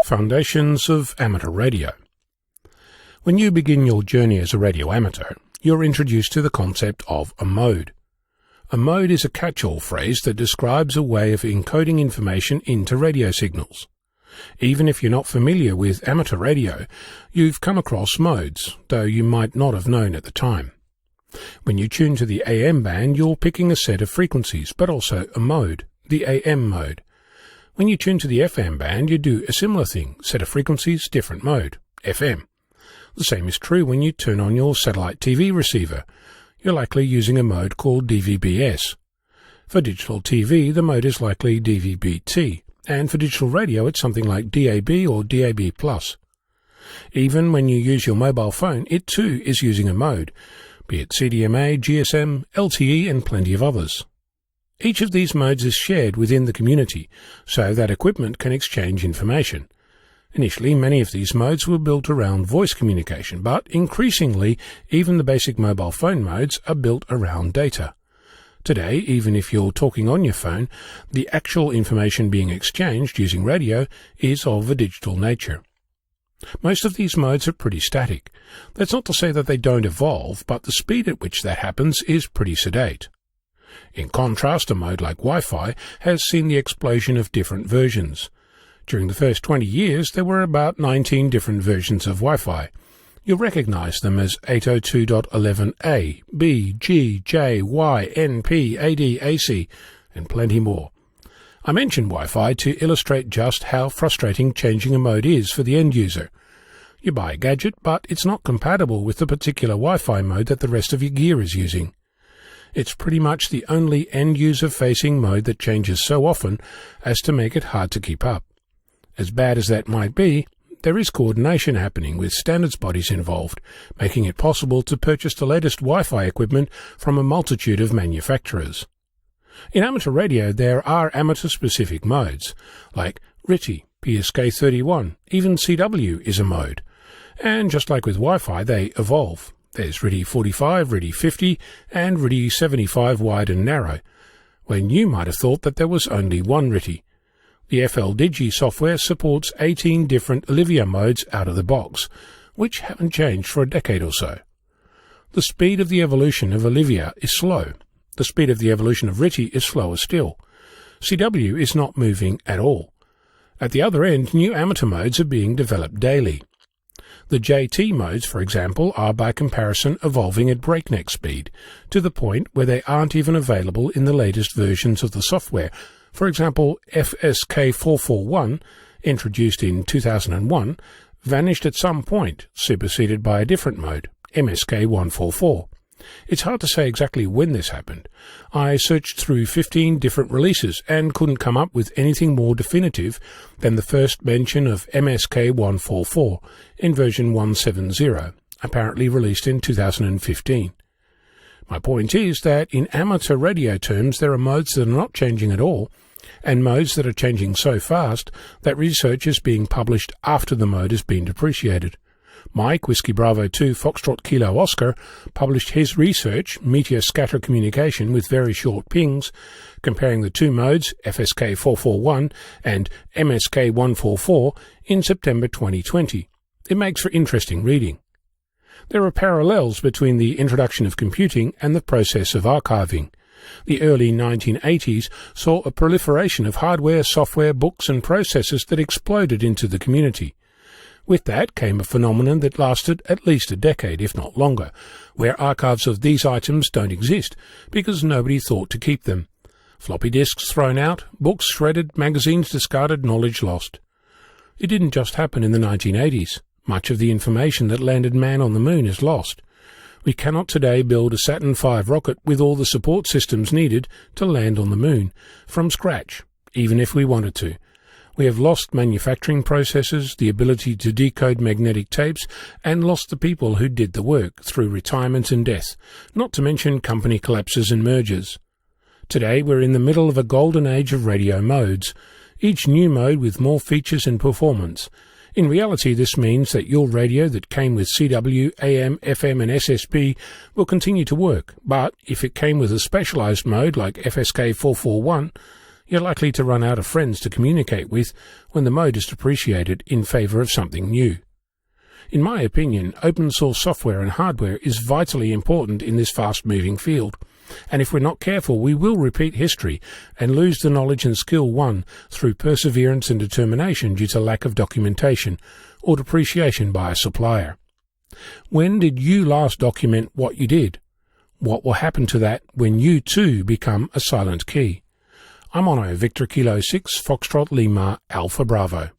Foundations of Amateur Radio. When you begin your journey as a radio amateur, you're introduced to the concept of a mode. A mode is a catch-all phrase that describes a way of encoding information into radio signals. Even if you're not familiar with amateur radio, you've come across modes, though you might not have known at the time. When you tune to the AM band, you're picking a set of frequencies, but also a mode, the AM mode. When you tune to the FM band, you do a similar thing, set of frequencies, different mode, FM. The same is true when you turn on your satellite TV receiver. You're likely using a mode called DVB-S. For digital TV, the mode is likely DVB-T, and for digital radio, it's something like DAB or DAB+. Even when you use your mobile phone, it too is using a mode, be it CDMA, GSM, LTE, and plenty of others. Each of these modes is shared within the community, so that equipment can exchange information. Initially, many of these modes were built around voice communication, but increasingly, even the basic mobile phone modes are built around data. Today, even if you're talking on your phone, the actual information being exchanged using radio is of a digital nature. Most of these modes are pretty static. That's not to say that they don't evolve, but the speed at which that happens is pretty sedate. In contrast, a mode like Wi-Fi has seen the explosion of different versions. During the first 20 years, there were about 19 different versions of Wi-Fi. You'll recognize them as 802.11a, B, G, J, Y, N, P, AD, AC, and plenty more. I mention Wi-Fi to illustrate just how frustrating changing a mode is for the end user. You buy a gadget, but it's not compatible with the particular Wi-Fi mode that the rest of your gear is using. It's pretty much the only end-user-facing mode that changes so often as to make it hard to keep up. As bad as that might be, there is coordination happening with standards bodies involved, making it possible to purchase the latest Wi-Fi equipment from a multitude of manufacturers. In amateur radio, there are amateur-specific modes, like RTTY, PSK31, even CW is a mode. And just like with Wi-Fi, they evolve. There's RTTY 45, RTTY 50, and RTTY 75 wide and narrow, when you might have thought that there was only one RTTY. The FL-Digi software supports 18 different Olivia modes out of the box, which haven't changed for a decade or so. The speed of the evolution of Olivia is slow. The speed of the evolution of RTTY is slower still. CW is not moving at all. At the other end, new amateur modes are being developed daily. The JT modes, for example, are by comparison evolving at breakneck speed, to the point where they aren't even available in the latest versions of the software. For example, FSK441, introduced in 2001, vanished at some point, superseded by a different mode, MSK144. It's hard to say exactly when this happened. I searched through 15 different releases and couldn't come up with anything more definitive than the first mention of MSK144 in version 170, apparently released in 2015. My point is that in amateur radio terms there are modes that are not changing at all, and modes that are changing so fast that research is being published after the mode has been depreciated. Mike, Whiskey Bravo 2, Foxtrot Kilo Oscar, published his research, Meteor Scatter Communication with Very Short Pings, comparing the two modes, FSK441 and MSK144, in September 2020. It makes for interesting reading. There are parallels between the introduction of computing and the process of archiving. The early 1980s saw a proliferation of hardware, software, books and processes that exploded into the community. With that came a phenomenon that lasted at least a decade, if not longer, where archives of these items don't exist because nobody thought to keep them. Floppy disks thrown out, books shredded, magazines discarded, knowledge lost. It didn't just happen in the 1980s. Much of the information that landed man on the moon is lost. We cannot today build a Saturn V rocket with all the support systems needed to land on the moon, from scratch, even if we wanted to. We have lost manufacturing processes, the ability to decode magnetic tapes, and lost the people who did the work through retirement and death, not to mention company collapses and mergers. Today we're in the middle of a golden age of radio modes, each new mode with more features and performance. In reality, this means that your radio that came with CW, AM, FM and SSB will continue to work, but if it came with a specialized mode like FSK441, you're likely to run out of friends to communicate with when the mode is depreciated in favour of something new. In my opinion, open source software and hardware is vitally important in this fast-moving field, and if we're not careful, we will repeat history and lose the knowledge and skill won through perseverance and determination due to lack of documentation or depreciation by a supplier. When did you last document what you did? What will happen to that when you too become a silent key? I'm Ono, Victor Kilo 6, Foxtrot Lima, Alpha Bravo.